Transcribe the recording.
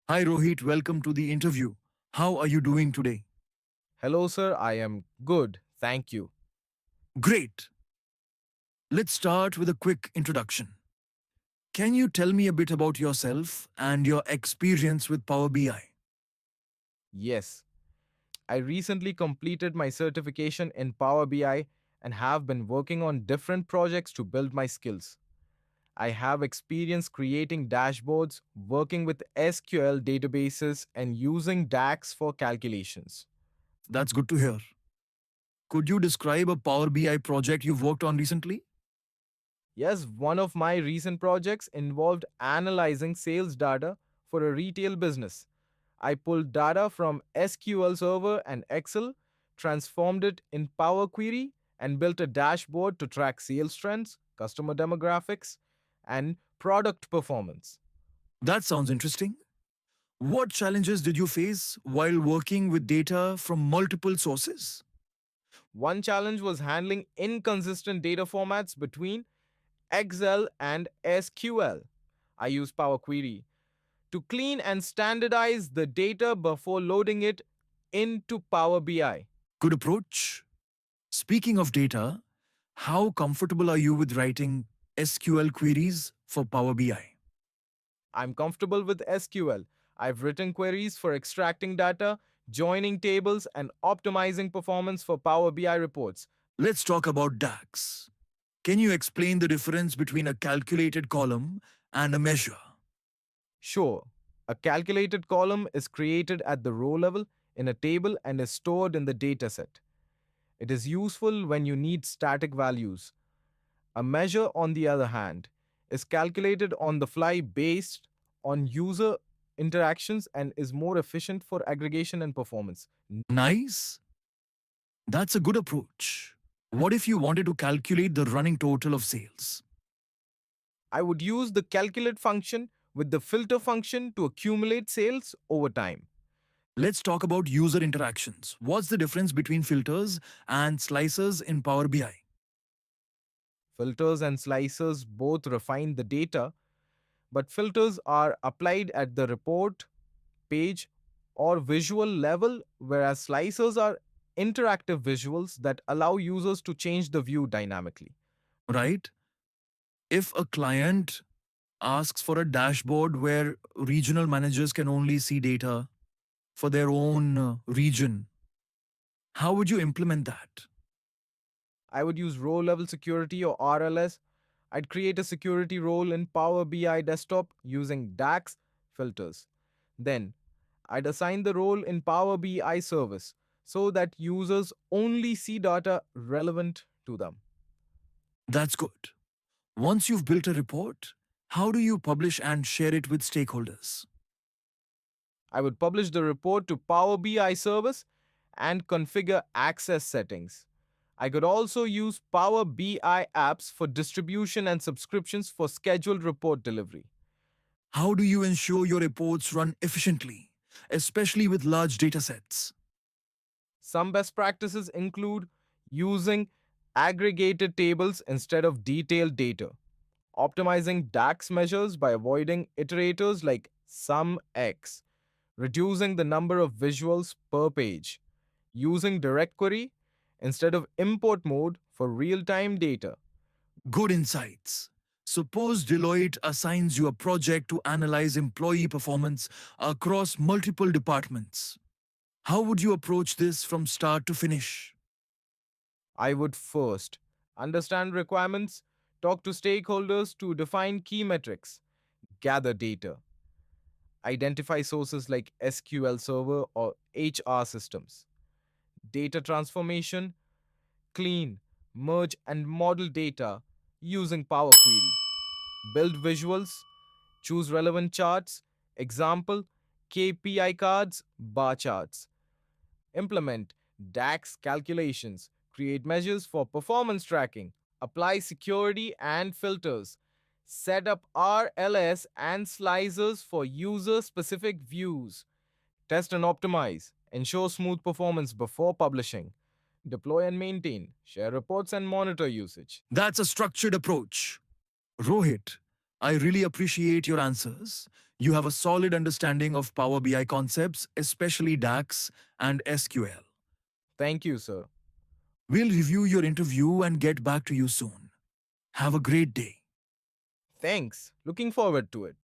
Hi Rohit, welcome to the interview. How are you doing today? Hello, sir. I am good. Thank you. Great. Let's start with a quick introduction. Can you tell me a bit about yourself and your experience with Power BI? Yes, I recently completed my certification in Power BI and have been working on different projects to build my skills. I have experience creating dashboards, working with SQL databases, and using DAX for calculations. That's good to hear. Could you describe a Power BI project you've worked on recently? Yes, one of my recent projects involved analyzing sales data for a retail business. I pulled data from SQL Server and Excel, transformed it in Power Query, and built a dashboard to track sales trends, customer demographics, and product performance. That sounds interesting. What challenges did you face while working with data from multiple sources? One challenge was handling inconsistent data formats between Excel and SQL. I used Power Query to clean and standardize the data before loading it into Power BI. Good approach. Speaking of data, how comfortable are you with writing SQL queries for Power BI? I'm comfortable with SQL. I've written queries for extracting data, joining tables, and optimizing performance for Power BI reports. Let's talk about DAX. Can you explain the difference between a calculated column and a measure? Sure, a calculated column is created at the row level in a table and is stored in the dataset. It is useful when you need static values. A measure, on the other hand, is calculated on the fly based on user interactions and is more efficient for aggregation and performance. Nice. That's a good approach. What if you wanted to calculate the running total of sales? I would use the calculate function with the filter function to accumulate sales over time. Let's talk about user interactions. What's the difference between filters and slicers in Power BI? Filters and slicers both refine the data, but filters are applied at the report, page, or visual level, whereas slicers are interactive visuals that allow users to change the view dynamically. Right? If a client asks for a dashboard where regional managers can only see data for their own region, how would you implement that? I would use row level security or RLS. I'd create a security role in Power BI desktop using DAX filters. Then I'd assign the role in Power BI service so that users only see data relevant to them. That's good. Once you've built a report, how do you publish and share it with stakeholders? I would publish the report to Power BI service and configure access settings. I could also use Power BI apps for distribution and subscriptions for scheduled report delivery. How do you ensure your reports run efficiently, especially with large datasets? Some best practices include using aggregated tables instead of detailed data, optimizing DAX measures by avoiding iterators like SUMX, reducing the number of visuals per page, using direct query instead of import mode for real time data. Good insights. Suppose Deloitte assigns you a project to analyze employee performance across multiple departments. How would you approach this from start to finish? I would first understand requirements, talk to stakeholders to define key metrics, gather data, identify sources like SQL Server or HR systems, data transformation, clean, merge, and model data using Power Query, build visuals, choose relevant charts, example, KPI cards, bar charts, implement DAX calculations, create measures for performance tracking, apply security and filters, set up RLS and slicers for user specific views, test and optimize, ensure smooth performance before publishing, deploy and maintain, share reports and monitor usage. That's a structured approach. Rohit, I really appreciate your answers. You have a solid understanding of Power BI concepts, especially DAX and SQL. Thank you, sir. We'll review your interview and get back to you soon. Have a great day. Thanks. Looking forward to it.